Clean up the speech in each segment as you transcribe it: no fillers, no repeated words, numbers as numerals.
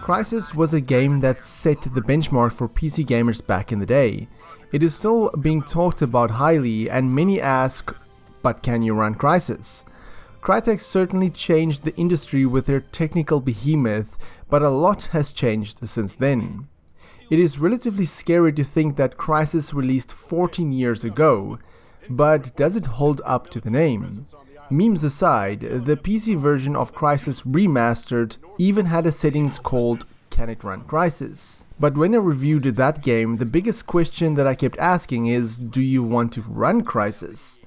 CRYSIS was a game that set the benchmark for PC gamers back in the day. It is still being talked about highly, and many ask, but can you run CRYSIS? Crytek certainly changed the industry with their technical behemoth, but a lot has changed since then. It is relatively scary to think that CRYSIS released 14 years ago, but does it hold up to the name? Memes aside, the PC version of CRYSIS Remastered even had a settings called "Can it run CRYSIS?" But when I reviewed that game, the biggest question that I kept asking is, do you want to run CRYSIS?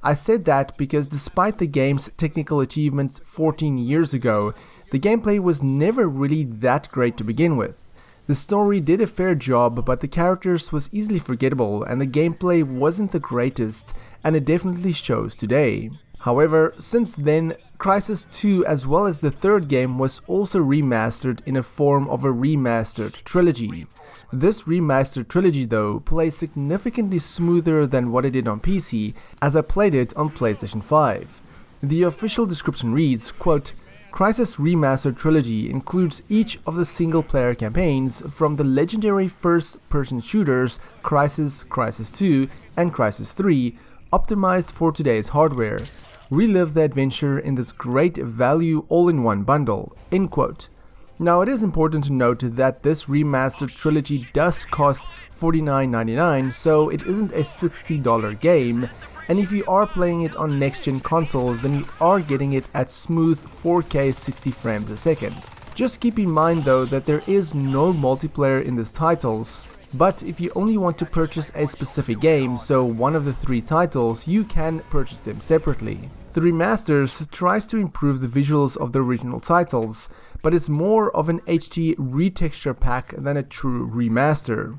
I said that because despite the game's technical achievements 14 years ago, the gameplay was never really that great to begin with. The story did a fair job, but the characters was easily forgettable and the gameplay wasn't the greatest, and it definitely shows today. However, since then, CRYSIS 2 as well as the third game was also remastered in a form of a remastered trilogy. This remastered trilogy though plays significantly smoother than what it did on PC, as I played it on PlayStation 5. The official description reads, quote, "CRYSIS Remastered Trilogy includes each of the single-player campaigns from the legendary first-person shooters CRYSIS, CRYSIS 2, and CRYSIS 3, optimized for today's hardware. Relive the adventure in this great value all-in-one bundle." End quote. Now it is important to note that this remastered trilogy does cost $49.99, so it isn't a $60 game, and if you are playing it on next-gen consoles, then you are getting it at smooth 4K 60 frames a second. Just keep in mind though that there is no multiplayer in these titles, but if you only want to purchase a specific game, so one of the 3 titles, you can purchase them separately. The remasters tries to improve the visuals of the original titles, but it's more of an HD retexture pack than a true remaster.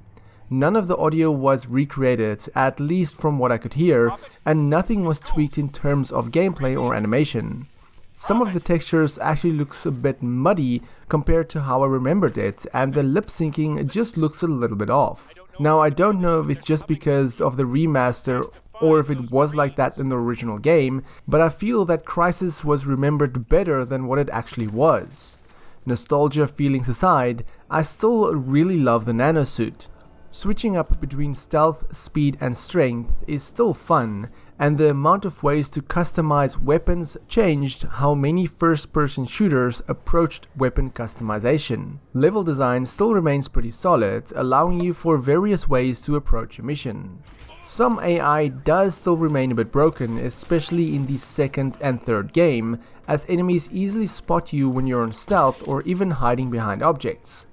None of the audio was recreated, at least from what I could hear, and nothing was tweaked in terms of gameplay or animation. Some of the textures actually looks a bit muddy compared to how I remembered it, and the lip syncing just looks a little bit off. Now I don't know if it's just because of the remaster or if it was like that in the original game, but I feel that CRYSIS was remembered better than what it actually was. Nostalgia feelings aside, I still really love the nanosuit. Switching up between stealth, speed and strength is still fun, and the amount of ways to customize weapons changed how many first-person shooters approached weapon customization. Level design still remains pretty solid, allowing you for various ways to approach a mission. Some AI does still remain a bit broken, especially in the second and third game, as enemies easily spot you when you're on stealth or even hiding behind objects.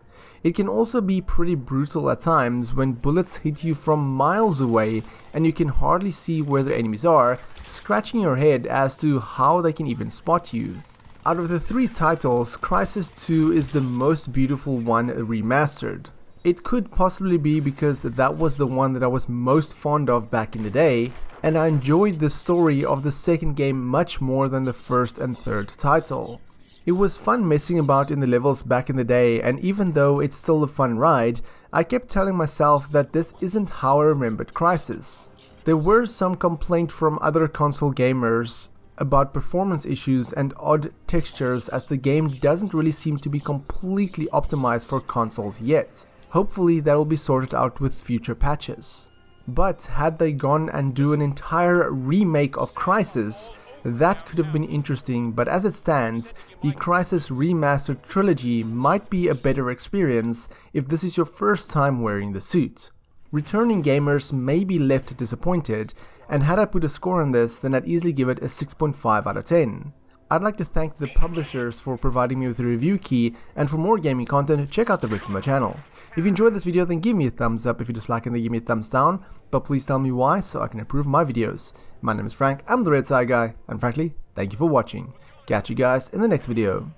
It can also be pretty brutal at times when bullets hit you from miles away and you can hardly see where the enemies are, scratching your head as to how they can even spot you. Out of the 3 titles, CRYSIS 2 is the most beautiful one remastered. It could possibly be because that was the one that I was most fond of back in the day, and I enjoyed the story of the second game much more than the first and third title. It was fun messing about in the levels back in the day, and even though it's still a fun ride, I kept telling myself that this isn't how I remembered CRYSIS. There were some complaints from other console gamers about performance issues and odd textures, as the game doesn't really seem to be completely optimized for consoles yet. Hopefully that will be sorted out with future patches. But had they gone and do an entire remake of CRYSIS, that could have been interesting, but as it stands, the CRYSIS Remastered Trilogy might be a better experience if this is your first time wearing the suit. Returning gamers may be left disappointed, and had I put a score on this, then I'd easily give it a 6.5 out of 10. I'd like to thank the publishers for providing me with a review key, and for more gaming content, check out the rest of my channel. If you enjoyed this video, then give me a thumbs up. If you dislike it, then give me a thumbs down, but please tell me why so I can improve my videos. My name is Frank, I'm the RedTieGuy, and frankly, thank you for watching. Catch you guys in the next video.